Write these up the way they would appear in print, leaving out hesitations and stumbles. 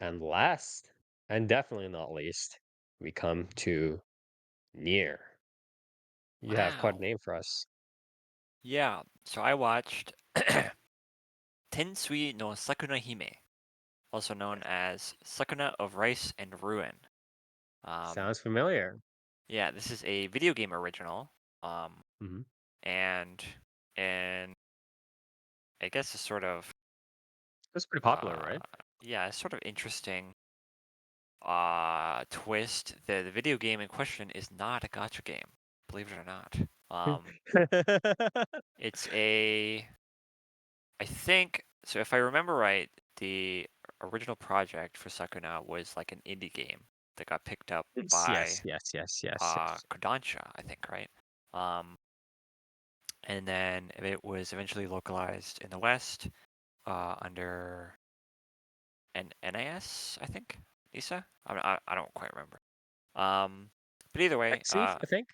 And last, and definitely not least, we come to Near. You have quite a Wow. name for us. Yeah. So I watched Tensui no Sakuna Hime, also known as Sakuna of Rice and Ruin. Um, Sounds familiar. yeah, this is a video game original. Um, Hmm. and and I guess a sort of That's pretty popular, uh right? yeah, a sort of interesting twist. The video game in question is not a gotcha game, believe it or not. It's a I think so. If I remember right, the original project for Sakuna was like an indie game that got picked up Yes, by yes, yes, yes, yes. Kodansha, I think, right? Um, and then it was eventually localized in the West under an NIS, I think, NISA. I don't quite remember. Um, but either way, Exceed, I think.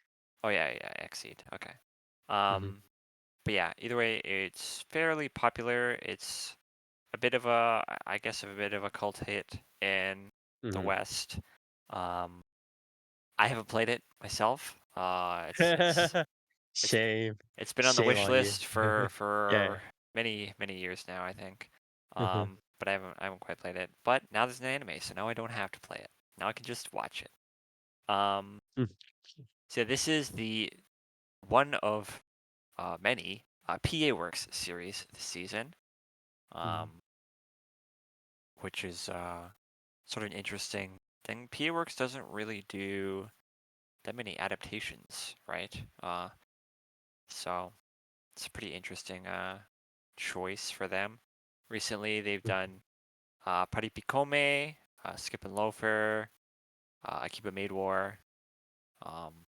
oh yeah, Exceed. Okay. Hmm. Um, but yeah, either way, it's fairly popular. It's a bit of a, I guess, a bit of a cult hit in the Hmm. West. Um, I haven't played it myself. It's Shame, it's been on the shame wish on you. list for Yeah. many years now, I think. Hmm. But I haven't quite played it. But now there's an anime, so now I don't have to play it. Now I can just watch it. Um, so this is the one of many PA Works series this season. Um, which is sort of an interesting thing. PA Works doesn't really do that many adaptations, right? So it's a pretty interesting choice for them. Recently, they've done Paripikome, Skip and Loafer, Akiba Maid War, um,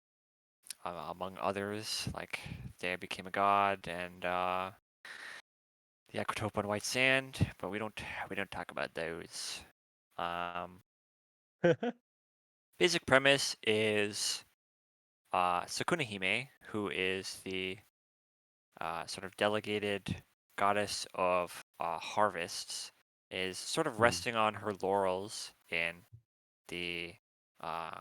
among others, like They Became a God and the Aquatope on White Sand. But we don't talk about those. Um, Basic premise is Sakuna Hime, who is the sort of delegated goddess of harvests, is sort of resting on her laurels in the uh,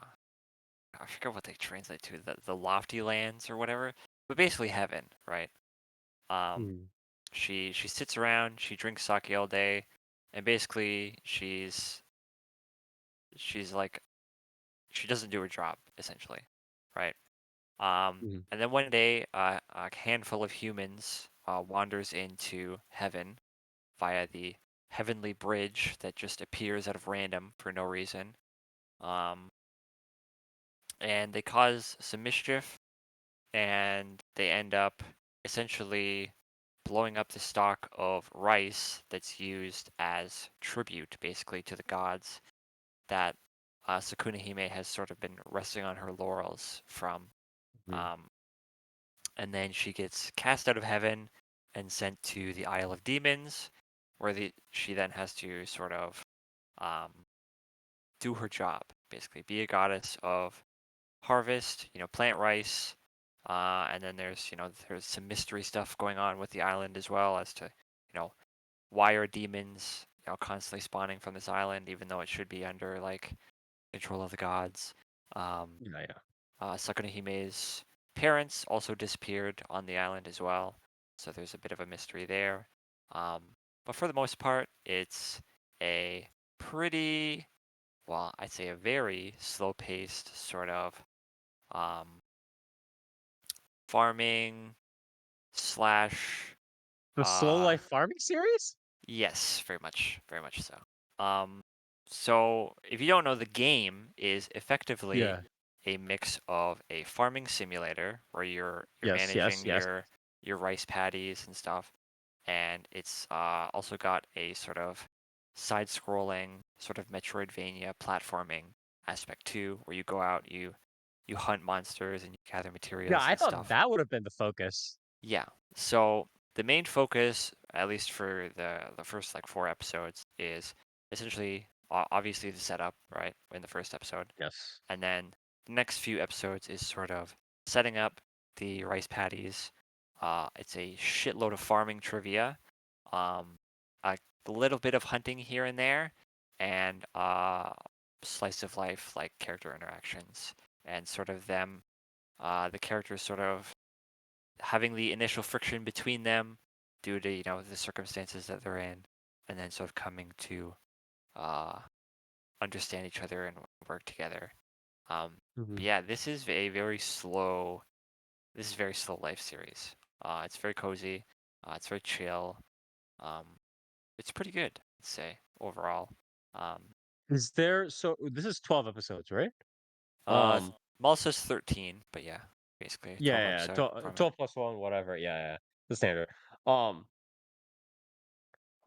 I forget what they translate to, the lofty lands or whatever, but basically heaven, right? Um, she sits around, she drinks sake all day, and basically she's like she doesn't do her job essentially, right? And then one day, a handful of humans wanders into heaven via the heavenly bridge that just appears out of random for no reason. Um, and they cause some mischief, and they end up essentially blowing up the stock of rice that's used as tribute, basically, to the gods that Sakuna Hime has sort of been resting on her laurels from. Um, and then she gets cast out of heaven and sent to the Isle of Demons, where she then has to sort of um, do her job, basically be a goddess of harvest, plant rice, and then there's some mystery stuff going on with the island as well as to why are demons constantly spawning from this island even though it should be under like control of the gods. Um, Yeah, yeah. Sakuna Hime's parents also disappeared on the island as well, so there's a bit of a mystery there. Um, but for the most part, it's a pretty, well, I'd say a very slow-paced sort of um, farming slash, The Slow uh, Life Farming series? yes, very much so. Um, so if you don't know, the game is effectively Yeah. a mix of a farming simulator where you're Yes, yes, managing yes. your rice paddies and stuff, and it's also got a sort of side-scrolling sort of Metroidvania platforming aspect too, where you go out, you hunt monsters and you gather Yeah, materials I and thought stuff. that would have been the focus. Yeah. So the main focus, at least for the first like 4 episodes, is essentially obviously the setup, right, in the first episode, Yes. and then the next few episodes is sort of setting up the rice paddies. It's a shitload of farming trivia, um, a little bit of hunting here and there, and slice of life like character interactions and sort of them the characters sort of having the initial friction between them due to the circumstances that they're in, and then sort of coming to uh, understand each other and work together. But Mhm. yeah, this is a very slow. This is very slow life series. It's very cozy. It's very chill. Um, it's pretty good, I'd say overall. Um, Is there so this is 12 episodes, right? uh, Um, Mal says 13, but yeah, basically yeah, 12 yeah, yeah, episode 12 format. plus 1, whatever. Yeah, yeah, the standard. Um,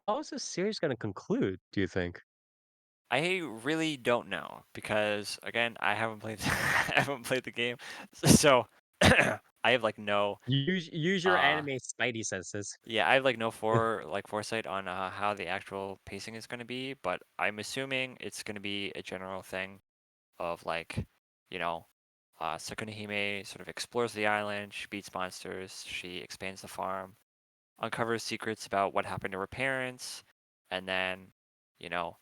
how is this series gonna conclude, do you think? I really don't know because again, I haven't played I haven't played the game. So I have like no Use your uh anime spidey senses. yeah, I have like no foresight on how the actual pacing is going to be, but I'm assuming it's going to be a general thing of like, you know, Sakuna Hime sort of explores the island, she beats monsters, she expands the farm, uncovers secrets about what happened to her parents, and then, you know,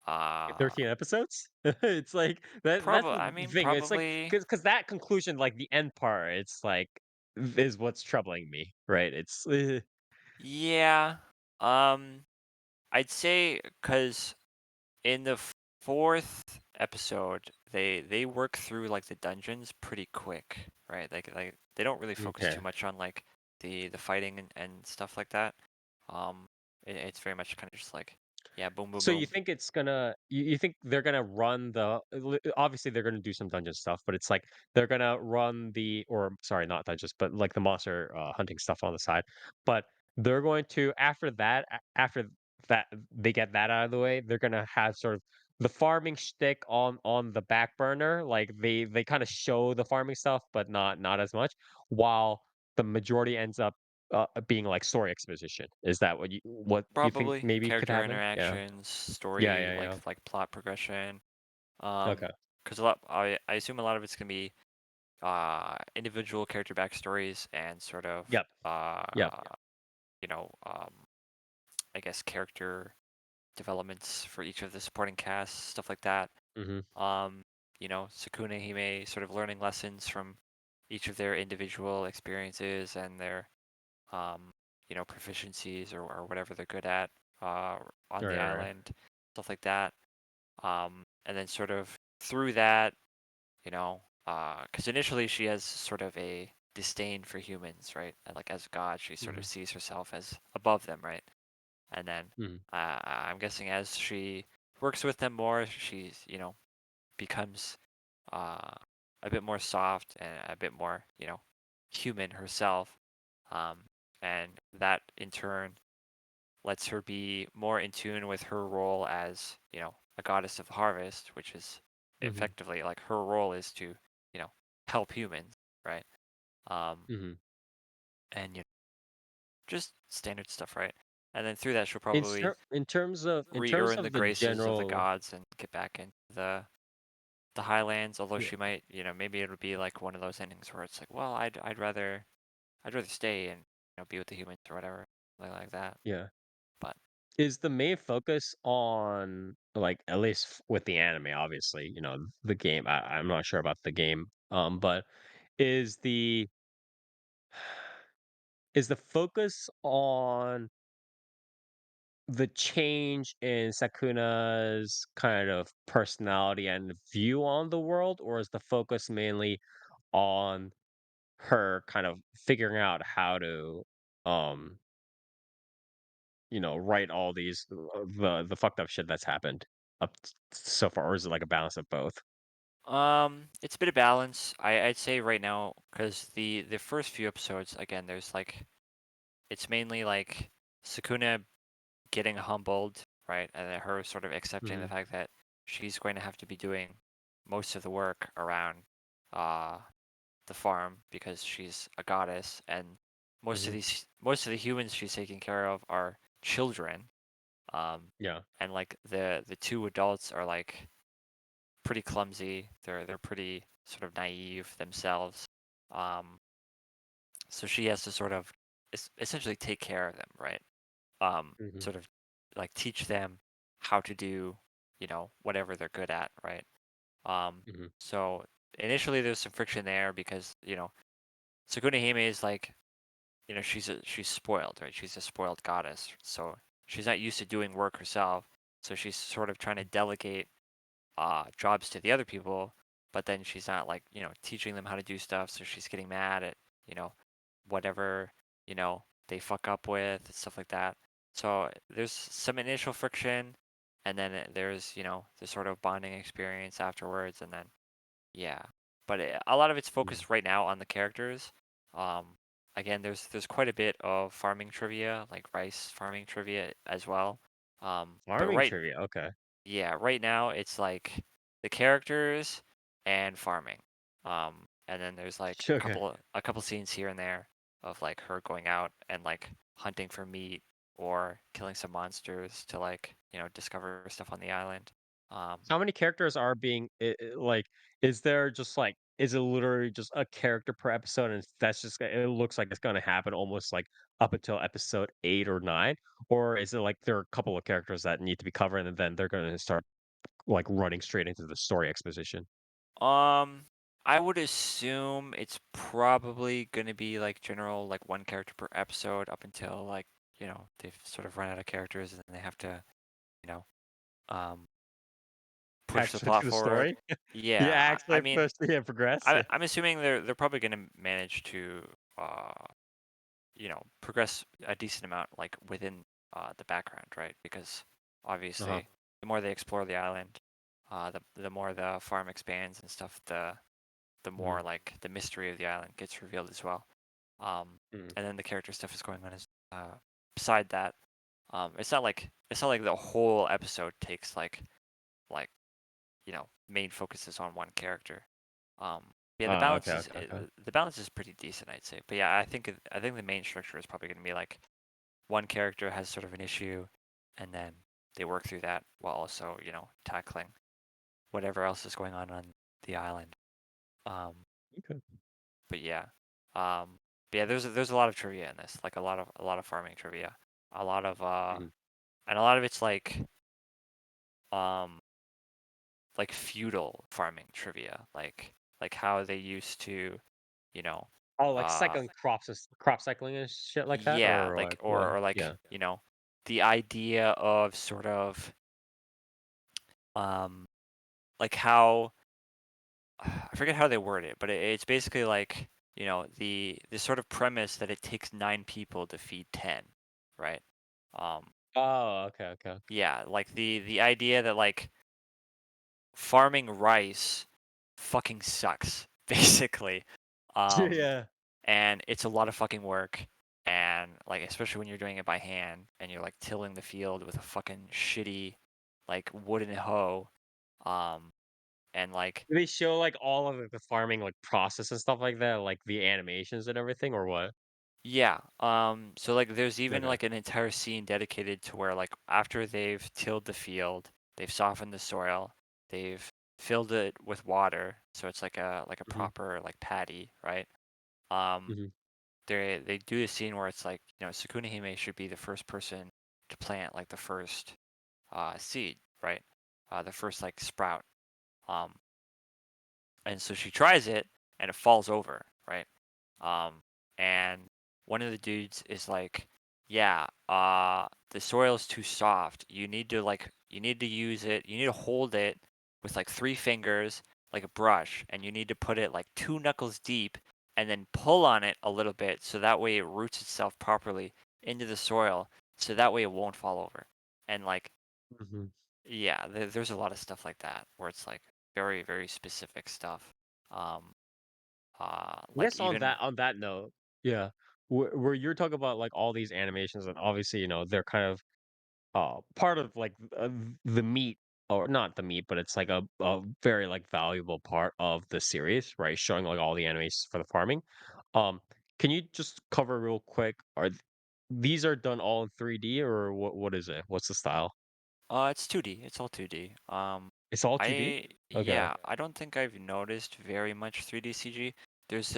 uh 13 episodes? It's like that's probably the I mean thing. It's like probably because that conclusion, like the end part, it's like is what's troubling me, right? It's yeah. Um I'd say cuz in the fourth episode, they work through like the dungeons pretty quick, right? Like they don't really focus okay. too much on like the fighting and stuff like that. Um, it's very much kind of just like yeah, boom, boom, So you boom. think it's gonna you think they're gonna run obviously they're gonna do some dungeon stuff, but it's like they're gonna run the or sorry, not dungeons, but like the monster hunting stuff on the side. But they're going to after that they get that out of the way, they're gonna have sort of the farming shtick on the back burner. Like they kind of show the farming stuff, but not as much, while the majority ends up being like story exposition. Is that what you think Probably maybe could character happen? Yeah. interactions, Yeah, story, yeah, yeah. like plot progression. Okay. Because a lot I assume a lot of it's gonna be individual character backstories and sort of Yep. Yep. you know I guess character developments for each of the supporting casts, stuff like that. Mhm. Um, Sakuna Hime sort of learning lessons from each of their individual experiences and their um, proficiencies or whatever they're good at on the Right, right. island, stuff like that. And then sort of through that, because initially she has sort of a disdain for humans, right? And like as God, she sort of Mhm. sees herself as above them, right? And then Mhm. I'm guessing as she works with them more, she's becomes uh, a bit more soft and a bit more human herself, um, and that in turn lets her be more in tune with her role as a goddess of the harvest, which is Mhm. effectively like her role is to help humans, right? Um, Mhm. and just standard stuff, right? And then through that, she'll probably In terms re-earn the of the graces of the general gods and get back into the highlands. Although yeah, she might, maybe it'll be like one of those endings where it's like, well, I'd rather stay and be with the humans or whatever, like that. yeah. But Is the main focus on like at least with the anime, obviously, the game. I'm not sure about the game. But is the is the focus on the change in Sakuna's kind of personality and view on the world, or is the focus mainly on her kind of figuring out how to, um, write all these the fucked up shit that's happened so far, or is it like a balance of both? it's a bit of balance. I'd say right now because the first few episodes, again, there's like it's mainly like Sakuna getting humbled, right? And then her sort of accepting the Mhm. fact that she's going to have to be doing most of the work around uh the farm because she's a goddess and Mhm. most of the humans she's taking care of are children. Yeah. And like the two adults are like pretty clumsy. They're pretty sort of naive themselves. Um, so she has to sort of essentially take care of them, right? Mhm. Sort of like teach them how to do, whatever they're good at, right? Um, Mhm. so initially there's some friction there because, Sakuna Hime is like, she's spoiled, right? She's a spoiled goddess. So she's not used to doing work herself. So she's sort of trying to delegate jobs to the other people, but then she's not like, teaching them how to do stuff. So she's getting mad at, you know, whatever, they fuck up with and stuff like that. So there's some initial friction, and then there's, the sort of bonding experience afterwards, and then yeah, but a lot of it's Mhm. focused right now on the characters. Um, Again, there's quite a bit of farming trivia, like rice farming trivia as well. But Farming trivia, okay. yeah, right now it's like the characters and farming. And then there's like a Okay. couple a couple scenes here and there of like her going out and like hunting for meat or killing some monsters to like, discover stuff on the island. Um, How many characters are being like, is there just like, is it literally just a character per episode and that's just it looks like it's gonna happen almost like up until episode 8 or 9? Or is it like there are a couple of characters that need to be covered and then they're gonna start like running straight into the story exposition? Um, I would assume it's probably gonna be like general, like one character per episode up until like, they've sort of run out of characters and then they have to, you know, um, push the Actually plot to the forward. story? Yeah, Yeah, I actually mean, push yeah, progress. I'm assuming they're probably gonna manage to, uh, progress a decent amount like within the background, right? Because Uh-huh. obviously, the more they explore the island, the more the farm expands and stuff, the Mhm, more like the mystery of the island gets revealed as well. Um, mhm. and then the character stuff is going on as beside that. It's not like the whole episode takes like main focus is on one character. Yeah, the Oh, balance okay, is okay, okay. the balance is pretty decent, I'd say. But yeah, I think the main structure is probably going to be like one character has sort of an issue, and then they work through that while also tackling whatever else is going on the island. Um, Okay. but yeah, um, but yeah, there's a lot of trivia in this, like a lot of farming trivia, a lot of Mhm. and a lot of it's um like feudal farming trivia, like how they used to, you know, Oh, like uh cycling crops crop cycling and shit like that? yeah, Or like like what? or like, Yeah. the idea of sort of um like how I forget how they word it, but it's basically like, the sort of premise that it takes 9 people to feed 10, right? Um Oh, okay, okay. yeah, like the idea that like farming rice fucking sucks, basically. Um Yeah. and it's a lot of fucking work, and like especially when you're doing it by hand and you're like tilling the field with a fucking shitty like wooden hoe. um and like Do they show, like, all of the farming, like, process and stuff like that, like, the animations and everything, or what? yeah, so like there's even Okay. like an entire scene dedicated to where like after they've tilled the field, they've softened the soil, they've filled it with water so it's like a Mhm, proper like paddy, right? um mhm. they do a scene where it's like, Sakuna Hime should be the first person to plant like the first seed, right? The first like sprout. Um, and so she tries it and it falls over, right? Um, and one of the dudes is like, yeah, the soil is too soft. You need to use it. You need to hold it with like 3 fingers, like a brush, and you need to put it like 2 knuckles deep, and then pull on it a little bit so that way it roots itself properly into the soil, so that way it won't fall over. And like, Mhm. yeah, there's a lot of stuff like that where it's like very, very specific stuff. Um, I like guess even on that note, yeah, where you're talking about, like, all these animations and obviously, they're kind of, part of, like, the meat or not the meat, but it's, like, a very, like, valuable part of the series, right? Showing, like, all the animations for the farming. Um, can you just cover real quick, these are done all in 3D or what is it? What's the style? It's 2D. It's all 2D. It's all 2D? Okay. Yeah, I don't think I've noticed very much 3D CG. There's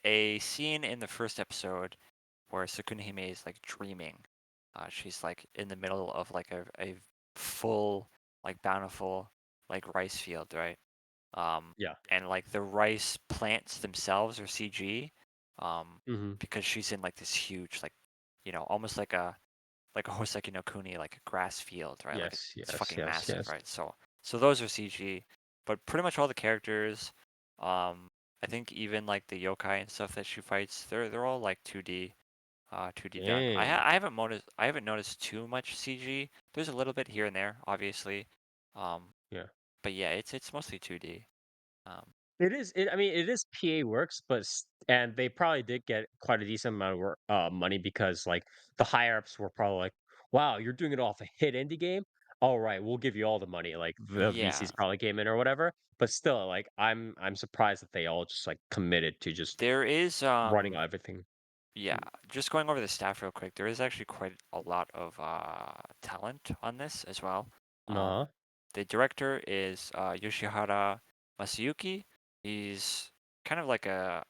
a scene in the first episode where Sakuna Hime is like dreaming. She's like in the middle of like a full like bountiful like rice field, right? Um, Yeah. and like the rice plants themselves are CG, Mhm. because she's in like this huge like, almost like a Hoseki no Kuni, like a grass field, right? Like Yes, it's yes, fucking yes, massive, yes. right? So those are CG, but pretty much all the characters, I think even like the yokai and stuff that she fights, they're all like 2D done. Dang. I haven't noticed too much CG. There's a little bit here and there, obviously, um, Yeah. but yeah, it's mostly 2D. Um, I mean, it is PA Works, but and they probably did get quite a decent amount of money because like the higher ups were probably like, "Wow, you're doing it off a hit indie game. All right, we'll give you all the money." Like the yeah, VCs probably came in or whatever. But still, like I'm surprised that they all just like committed to just there is running everything. Yeah, just going over the staff real quick, there is actually quite a lot of talent on this as well. Uh-huh. The director is Yoshihara Masayuki. He's kind of like a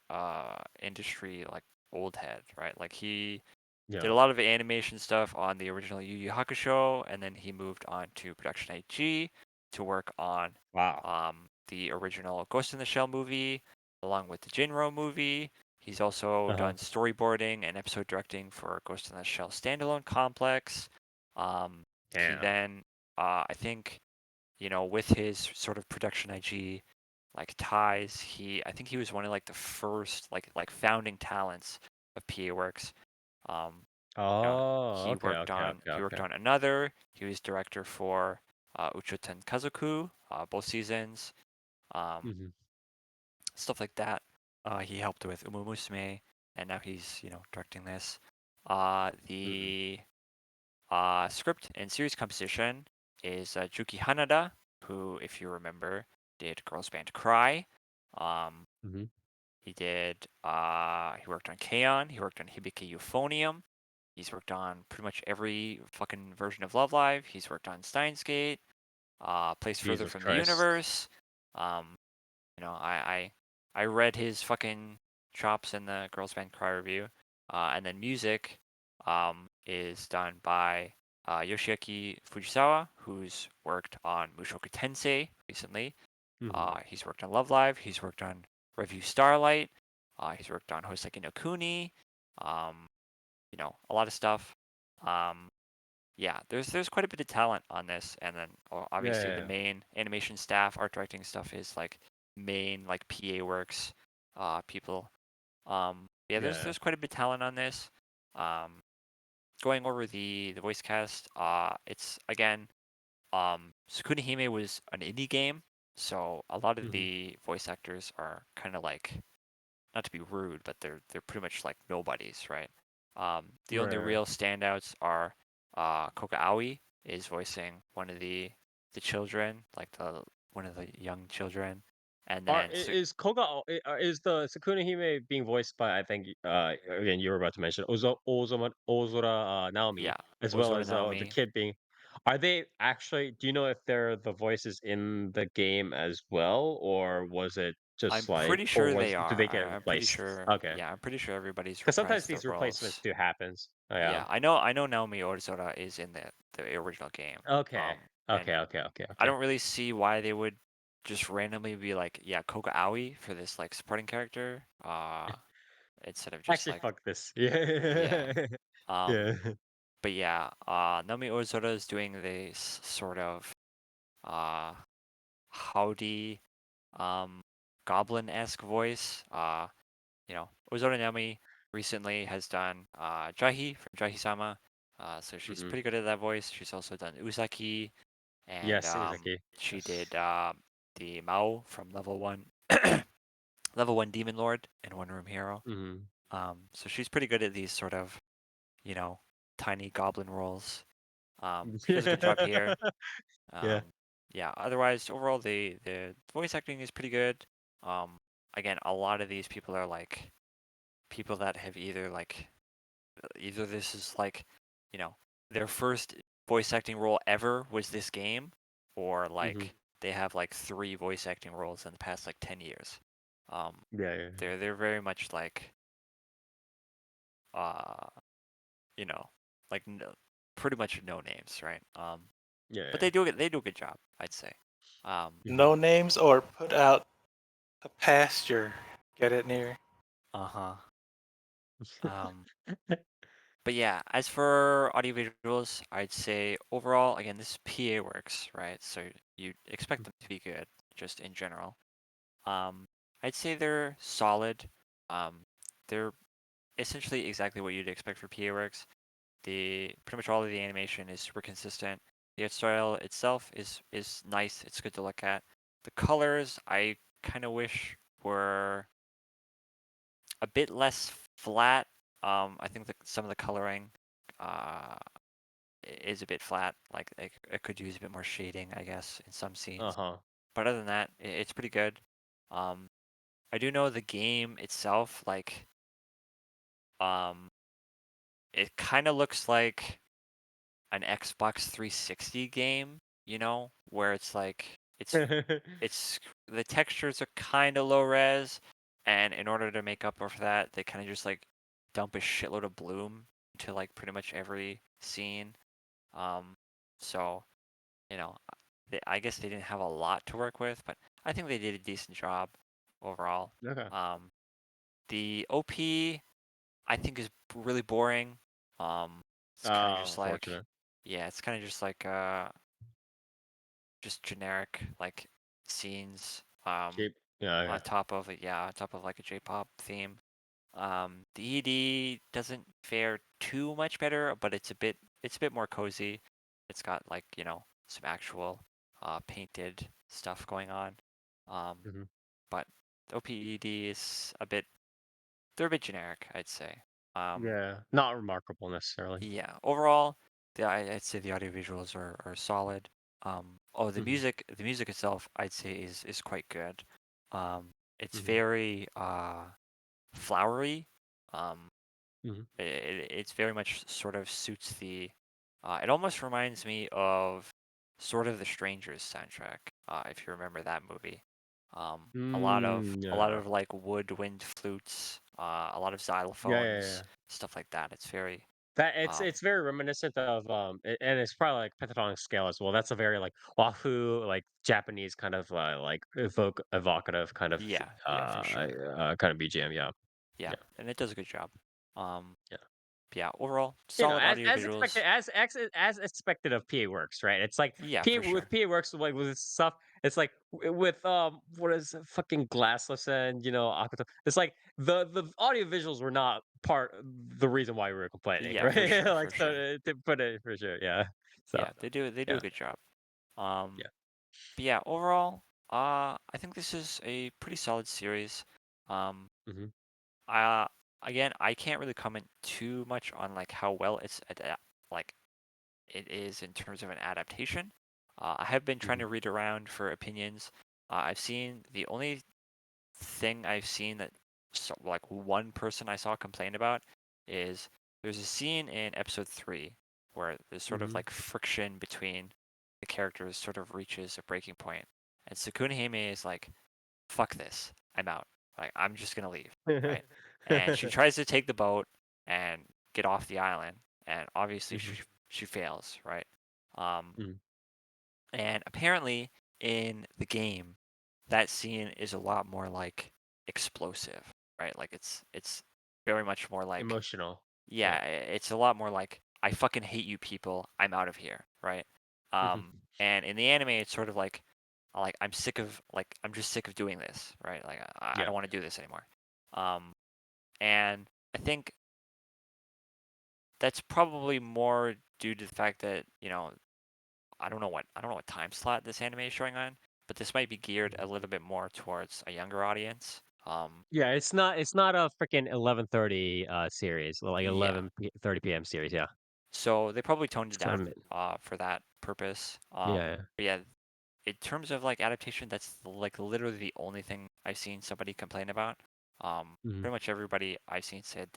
industry like old head, right? Like he did Yeah. a lot of animation stuff on the original Yu Yu Hakusho, and then he moved on to Production IG to work on Wow. the original Ghost in the Shell movie, along with the Jinro movie. He's also Uh-huh. done storyboarding and episode directing for Ghost in the Shell standalone complex. He Damn. then, I think, with his sort of Production IG like ties, I think he was one of like the first like founding talents of PA Works. Um, Oh, okay, okay, okay, he worked okay. on Another. He was director for Uchoten Kazoku, both seasons, um, Mhm. stuff like that. He helped with Umumusme, and now he's directing this. Mhm. The script and series composition is Juki Hanada, who, if you remember, did Girls Band Cry. Um, Mhm. he worked on K-On! He worked on Hibike Euphonium. He's worked on pretty much every fucking version of Love Live. He's worked on Steins Gate, Place Further Jesus from the Christ. Universe. Um, I read his fucking chops in the Girls Band Cry review. And then music is done by Yoshiaki Fujisawa, who's worked on Mushoku Tensei recently. Mhm. He's worked on Love Live. He's worked on Review Starlight. He's worked on Hoseki no Kuni. Um, a lot of stuff. Um, yeah, there's quite a bit of talent on this, and then Yeah, obviously yeah, the yeah. main animation staff, art directing stuff is like main like PA Works people. Yeah, Yeah. there's quite a bit of talent on this. Um, Going over the voice cast, it's again, Sakuna Hime was an indie game, so a lot of Mhm. the voice actors are kind of like, not to be rude, but they're pretty much like nobodies, right? The only Right. real standouts are Koka Aoi is voicing one of the children, like the one of the young children, and then Is Koga is the Sakuna Hime being voiced by, I think, again, you were about to mention Ozora, Naomi, yeah, as well Ozora as, the Naomi. kid being are they actually do you know if they're the voices in the game as well, or was it I'm just like pretty or sure was they do are. they get I'm pretty replaced? sure. Okay, Yeah, I'm pretty sure everybody's because sometimes reprised their these replacements roles. do happens. Oh, yeah. Yeah, I know Naomi Ozora is in the original game. Okay. And Okay, okay, okay, I okay. don't really see why they would just randomly be like, yeah, Koga Aoi for this like supporting character, instead of just Actually, like, fuck this. yeah. Yeah. Um, Yeah. but yeah, Naomi Ozora is doing this sort of uh howdy goblin-esque voice. Ozora Naomi recently has done Jahi from Jahi-sama. So she's Mhm. pretty good at that voice. She's also done Uzaki, and Yes, Izaki. she Yes. did the Mao from Level 1, Level 1 Demon Lord and One Room Hero. Mhm. So she's pretty good at these sort of, you know, tiny goblin roles. She does a good job here. Yeah. Um, yeah, otherwise, overall, the voice acting is pretty good. Um, Again, a lot of these people are like people that have either this is like, you know, their first voice acting role ever was this game, or Mhm. like they have like three voice acting roles in the past like 10 years. Um, Yeah, yeah. they're very much like uh, you know, like no, pretty much no names, right? Yeah, But yeah. they do a good job, I'd say. Mhm. No names or put out a pasture. Get it near. Uh-huh. Um, but yeah, as for audiovisuals, I'd say overall, again, this is PA works, right? So you expect them to be good, just in general. Um, I'd say they're solid. They're essentially exactly what you'd expect for PA works. The pretty much all of the animation is super consistent. The art style itself is nice. It's good to look at. The colors I kind of wish were a bit less flat. I think that some of the coloring uh, is a bit flat. Like it could use a bit more shading, I guess, in some scenes. Uh-huh. But other than that, it's pretty good. Um, I do know the game itself, like, um, it kind of looks like an Xbox 360 game, you know, where it's like it's the textures are kind of low res, and in order to make up for that, they kind of just like dump a shitload of bloom into like pretty much every scene. Um, so you know, I guess they didn't have a lot to work with, but I think they did a decent job overall. Okay. Um, the OP I think is really boring. It's kind of just like, Unfortunate. yeah, it's kind of just generic like scenes. Cheap. Yeah, On okay. top of it, yeah, on top of like a J-pop theme. The ED doesn't fare too much better, but it's a bit more cozy. It's got like, you know, some actual painted stuff going on. Um, Mhm. but OPED is a bit they're a bit generic, I'd say. Um, Yeah, not remarkable necessarily. yeah, overall, I'd say the audio visuals are solid. Oh, Mhm. the music itself, I'd say is quite good. It's Mhm. very flowery. Um, Mhm. it's very much sort of suits the. It almost reminds me of sort of the Strangers soundtrack, if you remember that movie. A lot Yeah. of like woodwind flutes, a lot of Yeah, yeah, xylophones, yeah. stuff like that. It's very That um, it's very reminiscent of and it's probably like pentatonic scale as well. That's a very like Wahoo like Japanese kind of like evocative kind of yeah, yeah, for sure. kind of BGM. Yeah, Yeah, yeah, and it does a good job. Um, yeah. yeah, overall, You know, solid audio as expected, visuals. as expected of PA Works, right? It's like Yeah, PA for with sure. PA Works, like with this stuff. It's like with what is it, fucking Glassless and Akato. It's like the audio visuals were not part the reason why we were complaining, Yeah, for right? sure, Like for so sure. to put it for sure, yeah. So Yeah, they do a yeah, good job. Um, yeah. but yeah, overall, I think this is a pretty solid series. Um, Hmm. uh, again, I can't really comment too much on like how well like it is in terms of an adaptation. I have been trying Hmm. to read around for opinions. I've seen the only thing I've seen that like one person I saw complain about is there's a scene in episode 3 where there's sort of Hmm. like friction between the characters sort of reaches a breaking point. And Sakuna Hime is like, fuck this. I'm out. Like I'm just gonna leave, right? And she tries to take the boat and get off the island, and obviously Hmm. she fails, right? Um, Hmm. and apparently in the game, that scene is a lot more like explosive, right? Like it's very much more like Emotional. yeah, Yeah. it's a lot more like I fucking hate you people. I'm out of here, right? Hmm. And in the anime, it's sort of like I'm sick of like I'm just sick of doing this, right? Like I Yeah. don't want to do this anymore. Um, and I think that's probably more due to the fact that I don't know what time slot this anime is showing on, but this might be geared a little bit more towards a younger audience. Yeah, it's not a freaking 11:30 series, like Yeah. 30 p.m. series. Yeah, So they probably toned it it's kind down of for that purpose. yeah. But yeah, in terms of like adaptation, that's like literally the only thing I've seen somebody complain about. Hmm. Pretty much everybody I've seen said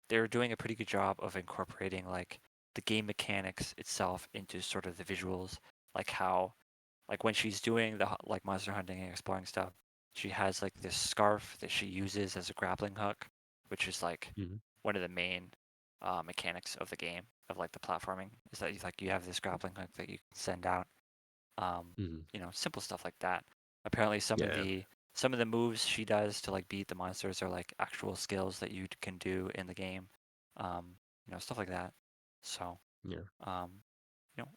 they're doing a pretty good job of incorporating like the game mechanics itself into sort of the visuals, like how like when she's doing the like monster hunting and exploring stuff, she has like this scarf that she uses as a grappling hook, which is like Hmm. one of the main mechanics of the game. of like the platforming is that you have this grappling hook that you can send out. Um, Mhm. simple stuff like that. Apparently, Yeah. some of the moves she does to like beat the monsters are like actual skills that you can do in the game. Stuff like that. So, Yeah. um,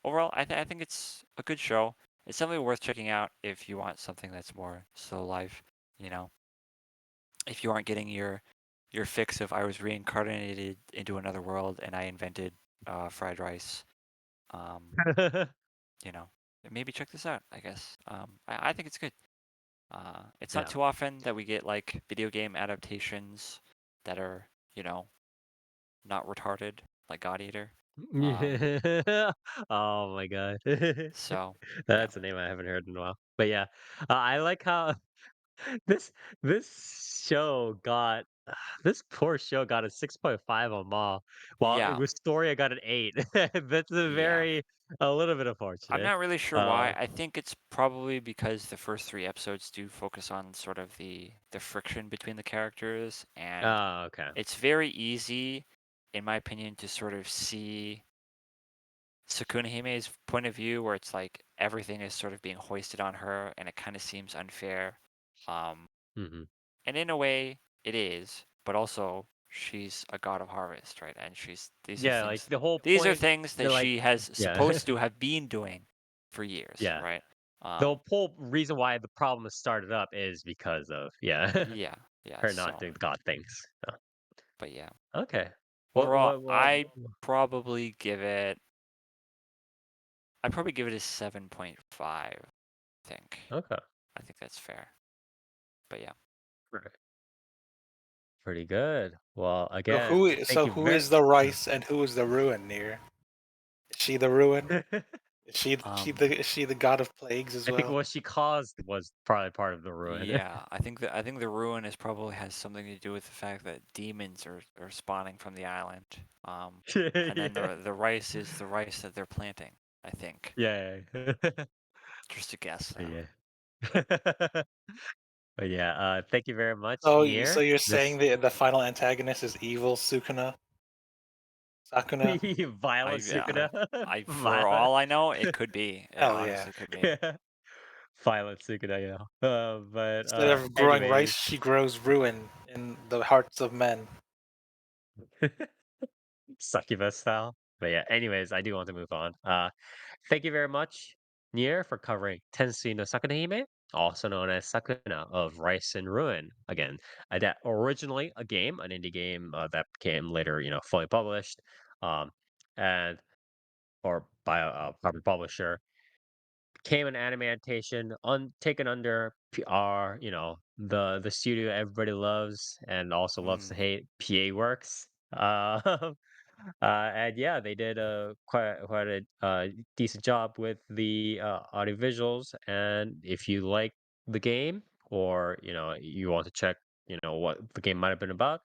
overall, I think it's a good show. It's definitely worth checking out if you want something that's more slow life. You know, if you aren't getting your fix of I was reincarnated into another world and I invented fried rice. Um, you know, maybe check this out. I guess. I think it's good. It's not Yeah. too often that we get like video game adaptations that are, not retarded, like God Eater. Yeah. Oh my god. So yeah, That's a name I haven't heard in a while. But yeah, I like how this this show got this poor show got a 6.5 on Mall, while yeah, with Story I got an 8. That's yeah. a little bit I'm unfortunate. not really sure why. Uh, I think it's probably because the first three episodes do focus on sort of the friction between the characters, and oh, okay. it's very easy, in my opinion, to sort of see Sakuna Hime's point of view, where it's like everything is sort of being hoisted on her, and it kind of seems unfair. Um, Hmm. and in a way, it is, but also she's a god of harvest, right? And Yeah, like the whole these are point, things that they're like, she has yeah, supposed to have been doing for years, yeah. right? The Um, whole reason why the problem has started up is because of, yeah, yeah, yeah. her not So, doing God things. So, but yeah, okay. overall, What, I'd probably give it a 7.5. Think. okay. I think that's fair. But yeah. Right. Pretty good. Well, So again, thank you who very is the rice and who is the ruin near? Is she the ruin? Um, Is she the god of plagues as I think well? what she caused was probably part of the ruin. yeah, I think the ruin is probably has something to do with the fact that demons are spawning from the island. And then Yeah. the rice is the rice that they're planting. I think. Yeah. Just a guess though. Yeah. But yeah, thank you very much, So Nier. you're This saying the final antagonist is evil Sukuna? Sakuna? Violet Sukuna. For Violet. all I know, it could be. It Hell yeah. honestly could be. Yeah. Violet Sukuna, yeah. But Instead of growing rice, anyways, she grows ruin in the hearts of men. succubus style. But yeah, anyways, I do want to move on. Thank you very much, Nier, for covering Tensui no Sakuna Hime, also known as Sakuna of Rice and Ruin. Again, originally a game, an indie game that became later, fully published, um, and or by a proper publisher. Became an anime adaptation taken under PR, the studio everybody loves and also loves to Mm. hate, PA Works. And yeah, they did a quite a decent job with the audio visuals. And if you like the game, or you want to check, what the game might have been about,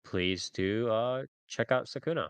please do check out Sakuna.